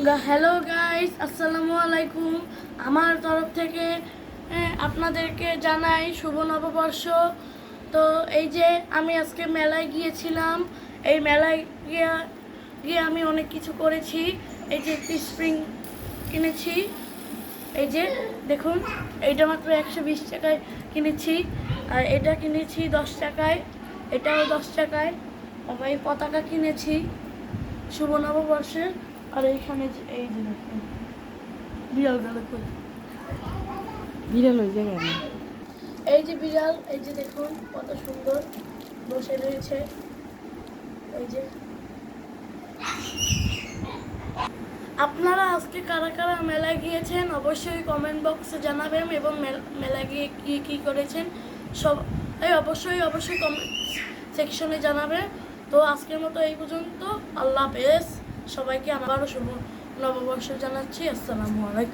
Hello guys, আসসালামু আলাইকুম। আমার তরফ থেকে আপনাদেরকে জানাই শুভ নববর্ষ। তো এই যে আমি আজকে মেলায় গিয়েছিলাম। এই মেলায় গিয়ে আমি অনেক কিছু করেছি। এই যে একটি স্প্রিং কিনেছি। এই যে দেখুন, এইটা মাত্র 120 টাকায় কিনেছি। আর এটা কিনেছি 10 টাকায়, এটাও 10 টাকায়। আবার এই পতাকা কিনেছি শুভ নববর্ষের। আর এইখানে এই যে দেখুন, বিড়াল গেল কই? বিড়াল ওই জায়গায় না। এই যে বিড়াল, এই যে দেখুন কত সুন্দর বসে রয়েছে। এই যে আপনারা আজকে কারা কারা মেলায় গিয়েছেন অবশ্যই কমেন্ট বক্সে জানাবেন, এবং মেলায় গিয়ে কী করেছেন সব অবশ্যই কমেন্ট সেকশনে জানাবেন। তো আজকের মতো এই পর্যন্ত। আল্লাহ হাফেজ। সবাইকে আবারও শুভ নববর্ষ জানাচ্ছি। আসসালামু আলাইকুম।